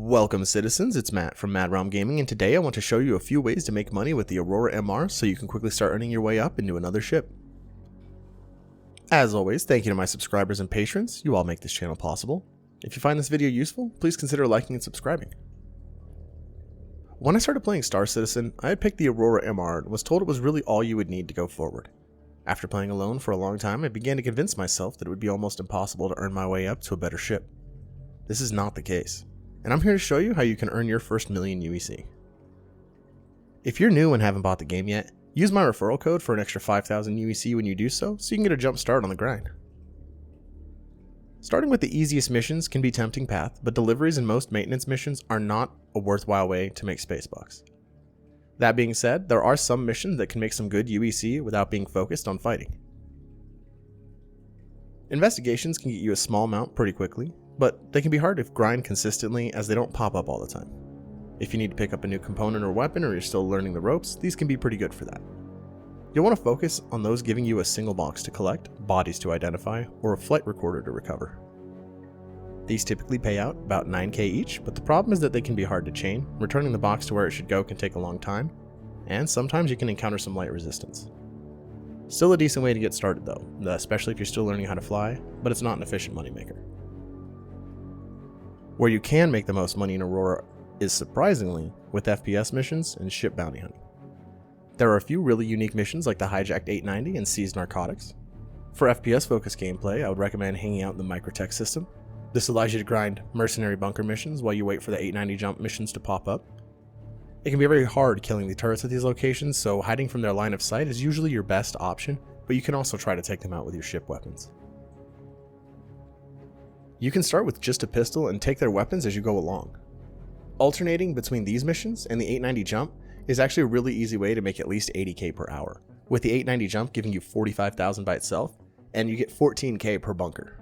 Welcome citizens, it's Matt from Madrealm Gaming, and today I want to show you a few ways to make money with the Aurora MR so you can quickly start earning your way up into another ship. As always, thank you to my subscribers and patrons, you all make this channel possible. If you find this video useful, please consider liking and subscribing. When I started playing Star Citizen, I had picked the Aurora MR and was told it was really all you would need to go forward. After playing alone for a long time, I began to convince myself that it would be almost impossible to earn my way up to a better ship. This is not the case, and I'm here to show you how you can earn your first million UEC. If you're new and haven't bought the game yet, use my referral code for an extra 5,000 UEC when you do so you can get a jump start on the grind. Starting with the easiest missions can be a tempting path, but deliveries and most maintenance missions are not a worthwhile way to make space bucks. That being said, there are some missions that can make some good UEC without being focused on fighting. Investigations can get you a small amount pretty quickly, but they can be hard to grind consistently as they don't pop up all the time. If you need to pick up a new component or weapon or you're still learning the ropes, these can be pretty good for that. You'll want to focus on those giving you a single box to collect, bodies to identify, or a flight recorder to recover. These typically pay out about 9k each, but the problem is that they can be hard to chain. Returning the box to where it should go can take a long time, and sometimes you can encounter some light resistance. Still a decent way to get started though, especially if you're still learning how to fly, but it's not an efficient moneymaker. Where you can make the most money in Aurora is surprisingly with FPS missions and ship bounty hunting. There are a few really unique missions like the hijacked 890 and seized narcotics. For FPS focused gameplay, I would recommend hanging out in the microtech system. This allows you to grind mercenary bunker missions while you wait for the 890 jump missions to pop up. It can be very hard killing the turrets at these locations, so hiding from their line of sight is usually your best option, but you can also try to take them out with your ship weapons. You can start with just a pistol and take their weapons as you go along. Alternating between these missions and the 890 jump is actually a really easy way to make at least 80k per hour, with the 890 jump giving you 45,000 by itself, and you get 14k per bunker.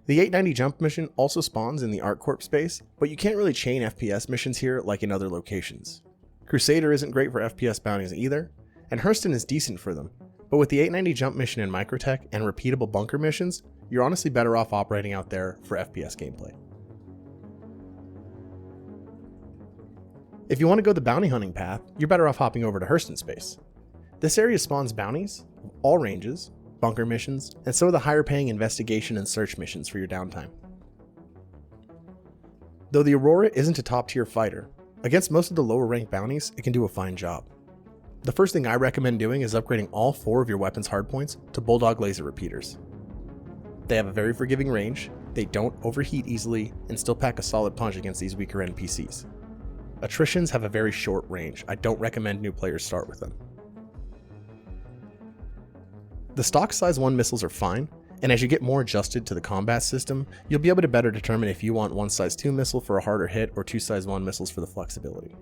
The 890 jump mission also spawns in the ArcCorp space, but you can't really chain FPS missions here like in other locations. Crusader isn't great for FPS bounties either, and Hurston is decent for them, but with the 890 jump mission in Microtech and repeatable bunker missions, you're honestly better off operating out there for FPS gameplay. If you want to go the bounty hunting path, you're better off hopping over to Hurston space. This area spawns bounties of all ranges, bunker missions, and some of the higher paying investigation and search missions for your downtime. Though the Aurora isn't a top tier fighter, against most of the lower ranked bounties, it can do a fine job. The first thing I recommend doing is upgrading all 4 of your weapons hardpoints to Bulldog laser repeaters. They have a very forgiving range, they don't overheat easily, and still pack a solid punch against these weaker NPCs. Attritions have a very short range, I don't recommend new players start with them. The stock size 1 missiles are fine, and as you get more adjusted to the combat system, you'll be able to better determine if you want 1 size 2 missile for a harder hit or 2 size 1 missiles for the flexibility.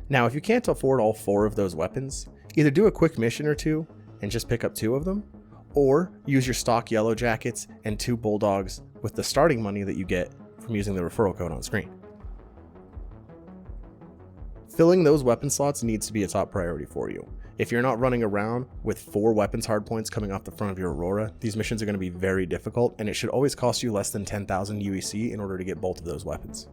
Now if you can't afford all 4 of those weapons, either do a quick mission or 2 and just pick up 2 of them, or use your stock yellow jackets and 2 bulldogs with the starting money that you get from using the referral code on screen. Filling those weapon slots needs to be a top priority for you. If you're not running around with 4 weapons hardpoints coming off the front of your Aurora, these missions are going to be very difficult, and it should always cost you less than 10,000 UEC in order to get both of those weapons.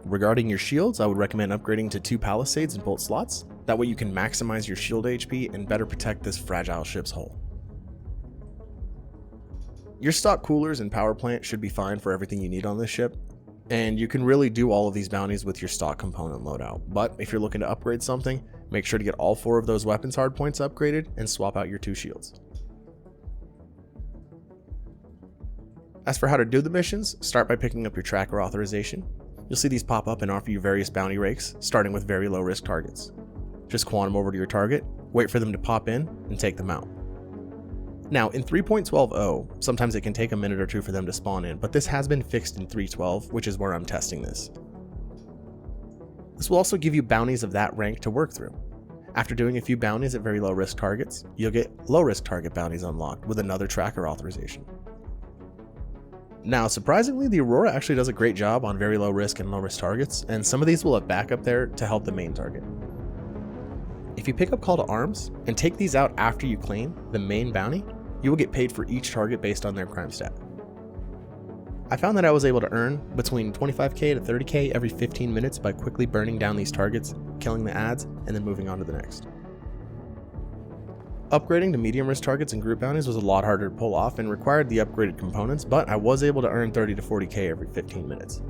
Regarding your shields, I would recommend upgrading to 2 palisades and bolt slots. That way you can maximize your shield HP and better protect this fragile ship's hull. Your stock coolers and power plant should be fine for everything you need on this ship, and you can really do all of these bounties with your stock component loadout, but if you're looking to upgrade something, make sure to get all 4 of those weapons hardpoints upgraded and swap out your 2 shields. As for how to do the missions, start by picking up your tracker authorization. You'll see these pop up and offer you various bounty rakes, starting with very low risk targets. Just quantum over to your target, wait for them to pop in, and take them out. Now in 3.12.0, sometimes it can take a minute or 2 for them to spawn in, but this has been fixed in 3.12, which is where I'm testing this. This will also give you bounties of that rank to work through. After doing a few bounties at very low risk targets, you'll get low risk target bounties unlocked with another tracker authorization. Now surprisingly, the Aurora actually does a great job on very low risk and low risk targets, and some of these will have backup there to help the main target. If you pick up Call to Arms and take these out after you claim the main bounty, You will get paid for each target based on their crime stat. I found that I was able to earn between 25k to 30k every 15 minutes by quickly burning down these targets, killing the ads, and then moving on to the next. Upgrading to medium risk targets and group bounties was a lot harder to pull off and required the upgraded components, but I was able to earn 30 to 40k every 15 minutes.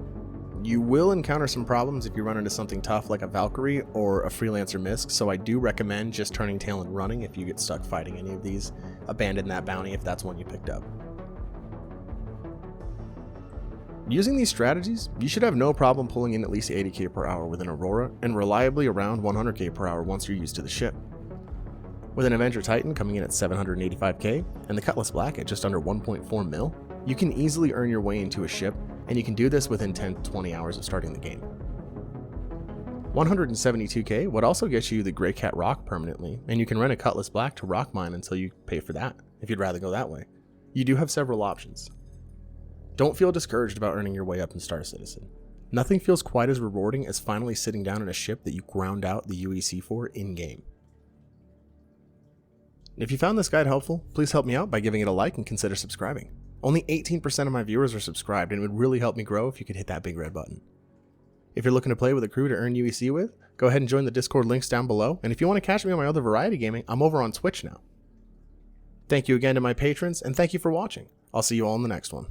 You will encounter some problems if you run into something tough like a Valkyrie or a Freelancer Misk, so I do recommend just turning tail and running if you get stuck fighting any of these. Abandon that bounty if that's one you picked up. Using these strategies, you should have no problem pulling in at least 80k per hour with an Aurora and reliably around 100k per hour once you're used to the ship. With an Avenger Titan coming in at 785k and the Cutlass Black at just under 1.4 mil, you can easily earn your way into a ship, and you can do this within 10 to 20 hours of starting the game. 172k would also get you the Grey Cat Rock permanently, and you can rent a Cutlass Black to rock mine until you pay for that, if you'd rather go that way. You do have several options. Don't feel discouraged about earning your way up in Star Citizen. Nothing feels quite as rewarding as finally sitting down in a ship that you ground out the UEC for in-game. If you found this guide helpful, please help me out by giving it a like and consider subscribing. Only 18% of my viewers are subscribed, and it would really help me grow if you could hit that big red button. If you're looking to play with a crew to earn UEC with, go ahead and join the Discord links down below, and if you want to catch me on my other variety gaming, I'm over on Twitch now. Thank you again to my patrons, and thank you for watching. I'll see you all in the next one.